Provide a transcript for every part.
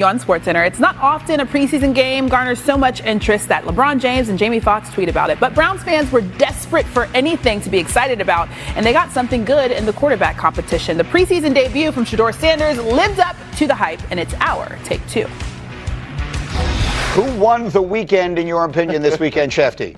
On SportsCenter, it's not often a preseason game garners so much interest that LeBron James and Jamie Foxx tweet about it. But Browns fans were desperate for anything to be excited about, and they got something good in the quarterback competition. The preseason debut from Shedeur Sanders lived up to the hype, and it's our Take Two. Who won the weekend, in your opinion, this weekend, Shefty?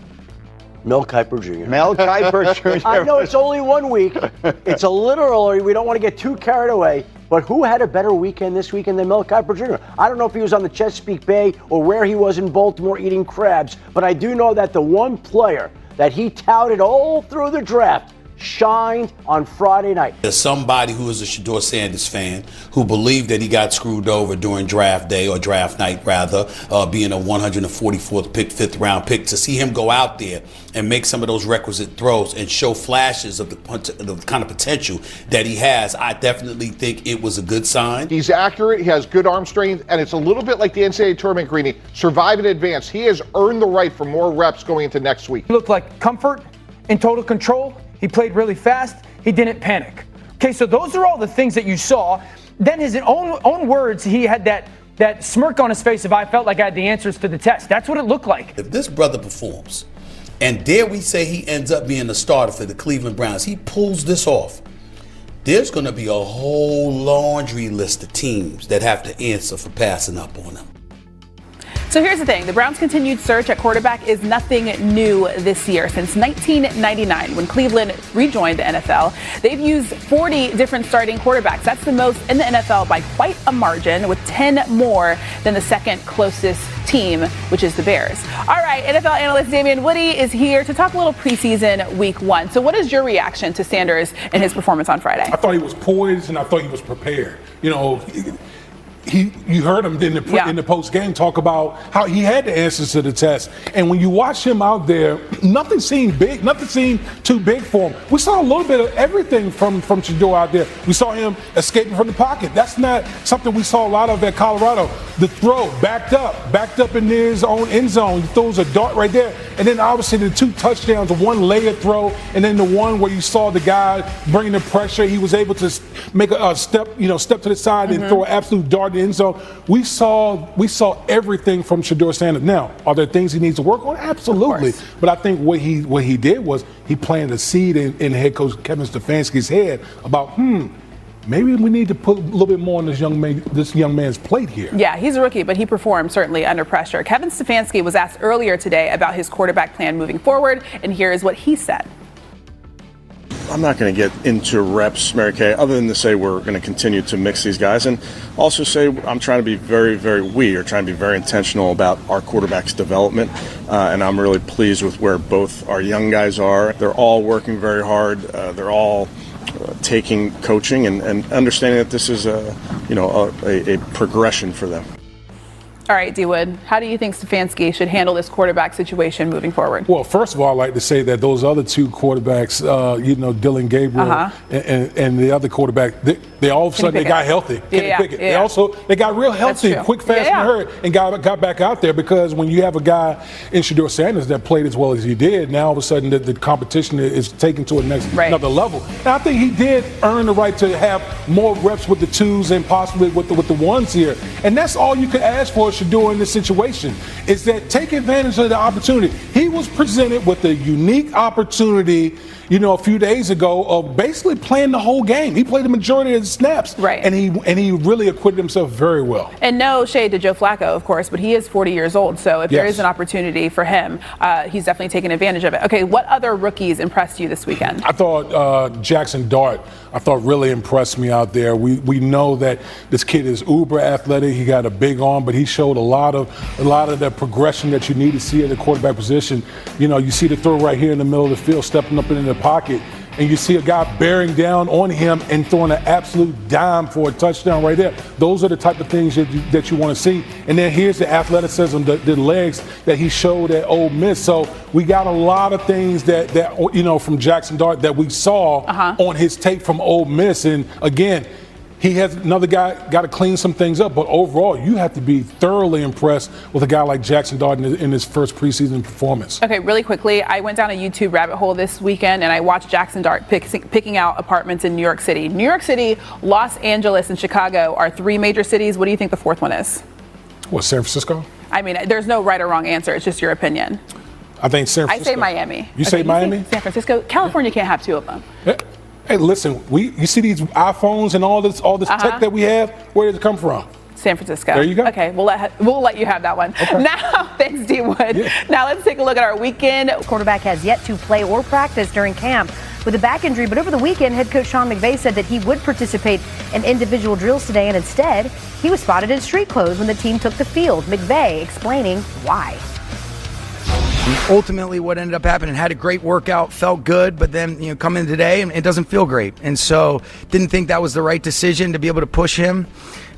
Mel Kiper Jr. Mel Kiper Jr. I know it's only 1 week. It's a little early. We don't want to get too carried away. But who had a better weekend this weekend than Mel Kiper Jr.? I don't know if he was on the Chesapeake Bay or where he was in Baltimore eating crabs, but I do know that the one player that he touted all through the draft shined on Friday night. There's somebody who is a Shedeur Sanders fan who believed that he got screwed over during draft day, or draft night rather, being a 144th pick, 5th round pick. To see him go out there and make some of those requisite throws and show flashes of the kind of potential that he has, I definitely think it was a good sign. He's accurate, he has good arm strength, and it's a little bit like the NCAA tournament, Greeny. Survive in advance. He has earned the right for more reps going into next week. He looked like comfort and total control. He played really fast. He didn't panic. Okay, so those are all the things that you saw. Then his own words, he had that smirk on his face of, I felt like I had the answers to the test. That's what it looked like. If this brother performs, and dare we say he ends up being the starter for the Cleveland Browns, he pulls this off, there's going to be a whole laundry list of teams that have to answer for passing up on him. So here's the thing. The Browns' continued search at quarterback is nothing new this year. Since 1999, when Cleveland rejoined the NFL, they've used 40 different starting quarterbacks. That's the most in the NFL by quite a margin, with 10 more than the second closest team, which is the Bears. All right, NFL analyst Damian Woody is here to talk a little preseason week 1. So what is your reaction to Sanders and his performance on Friday? I thought he was poised and I thought he was prepared. You know, you heard him in the post game talk about how he had the answers to the test. And when you watch him out there, nothing seemed big, nothing seemed too big for him. We saw a little bit of everything from Shedeur out there. We saw him escaping from the pocket. That's not something we saw a lot of at Colorado. The throw, backed up in his own end zone. He throws a dart right there. And then obviously the 2 touchdowns, one layered throw, and then the one where you saw the guy bringing the pressure. He was able to make a step to the side and throw an absolute dart in the end zone. We saw everything from Shedeur Sanders. Now, are there things he needs to work on? Absolutely. But I think what he did was he planted a seed in head coach Kevin Stefanski's head about, maybe we need to put a little bit more on this young man's plate here. Yeah, he's a rookie, but he performed certainly under pressure. Kevin Stefanski was asked earlier today about his quarterback plan moving forward, and here is what he said. I'm not going to get into reps, Mary Kay, other than to say we're going to continue to mix these guys, and also say I'm trying to be we are trying to be very intentional about our quarterback's development, and I'm really pleased with where both our young guys are. They're all working very hard. They're all taking coaching and understanding that this is a progression for them. All right, D-Wood, how do you think Stefanski should handle this quarterback situation moving forward? Well, first of all, I'd like to say that those other 2 quarterbacks, Dylan Gabriel and the other quarterback, they all of a sudden they got healthy. Kenny Pickett. They got real healthy, quick, fast, and hurt, and got back out there, because when you have a guy in Shedeur Sanders that played as well as he did, now all of a sudden the competition is taken to another level. And I think he did earn the right to have more reps with the 2s and possibly with the 1s here. And that's all you could ask for Shedeur in this situation, is that take advantage of the opportunity. He was presented with a unique opportunity, a few days ago, of basically playing the whole game. He played the majority of the snaps, and he really acquitted himself very well. And no shade to Joe Flacco, of course, but he is 40 years old, so if there is an opportunity for him, he's definitely taking advantage of it. Okay, what other rookies impressed you this weekend? I thought Jackson Dart, really impressed me out there. We know that this kid is uber athletic. He got a big arm, but he showed a lot of the progression that you need to see at the quarterback position. You see the throw right here in the middle of the field, stepping up in the pocket, and you see a guy bearing down on him and throwing an absolute dime for a touchdown right there. Those are the type of things that you want to see. And then here's the athleticism, the legs that he showed at Ole Miss. So we got a lot of things that from Jackson Dart that we saw on his tape from Ole Miss. And again, he has another guy got to clean some things up. But overall, you have to be thoroughly impressed with a guy like Jackson Dart in his first preseason performance. Okay, really quickly, I went down a YouTube rabbit hole this weekend and I watched Jackson Dart picking out apartments in New York City. New York City, Los Angeles, and Chicago are 3 major cities. What do you think the 4th one is? What, San Francisco? I mean, there's no right or wrong answer. It's just your opinion. I think San Francisco. I say Miami. You say Miami? San Francisco. California can't have 2 of them. Hey, listen, you see these iPhones and all this tech that we have? Where did it come from? San Francisco. There you go. Okay, we'll let you have that one. Okay. Now, thanks, D. Wood. Yeah. Now let's take a look at our weekend. Quarterback has yet to play or practice during camp with a back injury, but over the weekend, head coach Sean McVay said that he would participate in individual drills today, and instead, he was spotted in street clothes when the team took the field. McVay explaining why. Ultimately, what ended up happening, had a great workout, felt good, but then come in today and it doesn't feel great. And so didn't think that was the right decision to be able to push him.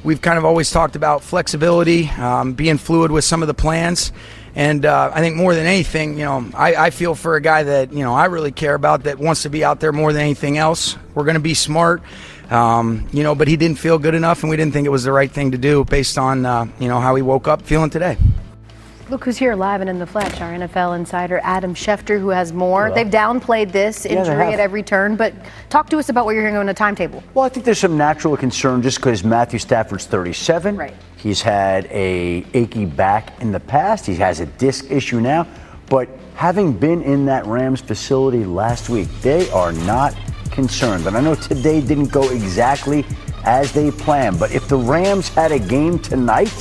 We've kind of always talked about flexibility, being fluid with some of the plans. And I think more than anything, I feel for a guy that, I really care about, that wants to be out there more than anything else. We're going to be smart, but he didn't feel good enough, and we didn't think it was the right thing to do based on, how he woke up feeling today. Look who's here live and in the flesh, our NFL insider, Adam Schefter, who has more. Hello. They've downplayed this injury at every turn, but talk to us about what you're hearing on the timetable. Well, I think there's some natural concern just because Matthew Stafford's 37. Right. He's had a achy back in the past. He has a disc issue now. But having been in that Rams facility last week, they are not concerned. And I know today didn't go exactly as they planned, but if the Rams had a game tonight,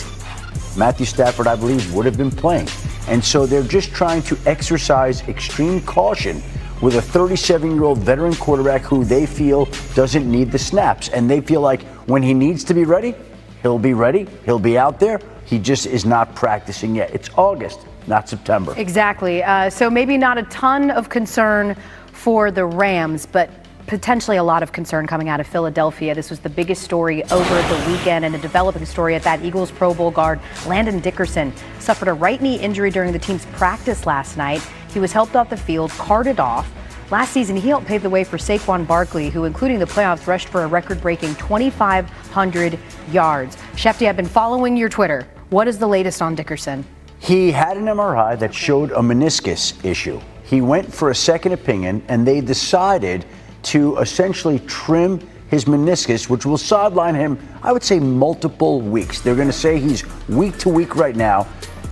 Matthew Stafford, I believe, would have been playing. And so they're just trying to exercise extreme caution with a 37-year-old veteran quarterback who they feel doesn't need the snaps. And they feel like when he needs to be ready, he'll be ready. He'll be out there. He just is not practicing yet. It's August, not September. Exactly. So maybe not a ton of concern for the Rams, but potentially a lot of concern coming out of Philadelphia. This was the biggest story over the weekend, and a developing story at that. Eagles Pro Bowl guard Landon Dickerson suffered a right knee injury during the team's practice last night. He was helped off the field, carted off. Last season, he helped pave the way for Saquon Barkley, who, including the playoffs, rushed for a record-breaking 2,500 yards. Shefty, I've been following your Twitter. What is the latest on Dickerson? He had an MRI that showed a meniscus issue. He went for a second opinion, and they decided to essentially trim his meniscus, which will sideline him, I would say, multiple weeks. They're going to say he's week to week right now.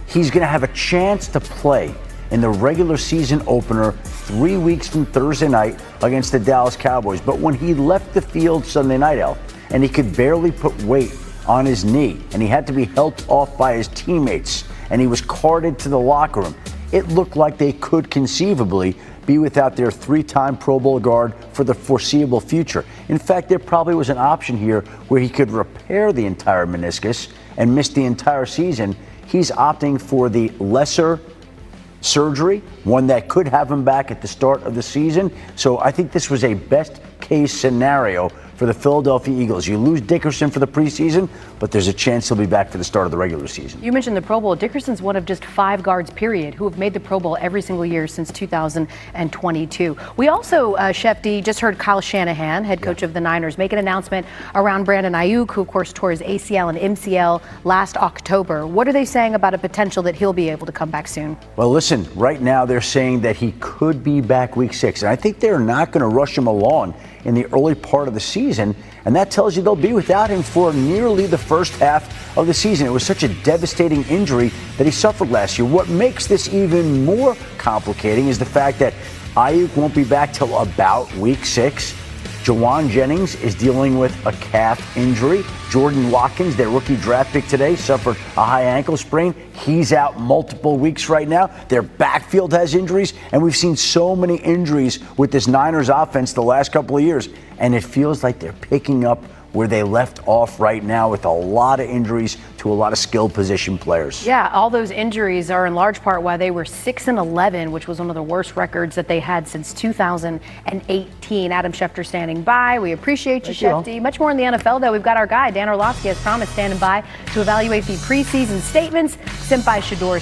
He's going to have a chance to play in the regular season opener 3 weeks from Thursday night against the Dallas Cowboys. But when he left the field Sunday night, and he could barely put weight on his knee, and he had to be helped off by his teammates, and he was carted to the locker room, it looked like they could conceivably be without their 3-time Pro Bowl guard for the foreseeable future. In fact, there probably was an option here where he could repair the entire meniscus and miss the entire season. He's opting for the lesser surgery, one that could have him back at the start of the season. So I think this was a best case scenario for the Philadelphia Eagles. You lose Dickerson for the preseason, but there's a chance he'll be back for the start of the regular season. You mentioned the Pro Bowl. Dickerson's one of just 5 guards, period, who have made the Pro Bowl every single year since 2022. We also, Shefty, just heard Kyle Shanahan, head coach of the Niners, make an announcement around Brandon Ayuk, who, of course, tore his ACL and MCL last October. What are they saying about a potential that he'll be able to come back soon? Well, listen, right now they're saying that he could be back week 6, and I think they're not going to rush him along in the early part of the season, and that tells you they'll be without him for nearly the first half of the season. It was such a devastating injury that he suffered last year. What makes this even more complicating is the fact that Ayuk won't be back till about week 6. Jawan Jennings is dealing with a calf injury. Jordan Watkins, their rookie draft pick today, suffered a high ankle sprain. He's out multiple weeks right now. Their backfield has injuries, and we've seen so many injuries with this Niners offense the last couple of years, and it feels like they're picking up where they left off right now with a lot of injuries to a lot of skilled position players. Yeah, all those injuries are in large part why they were 6-11, which was one of the worst records that they had since 2018. Adam Schefter standing by. We appreciate you, Shefty. Much more in the NFL, though. We've got our guy, Dan Orlovsky, as promised, standing by to evaluate the preseason statements sent by Shedeur.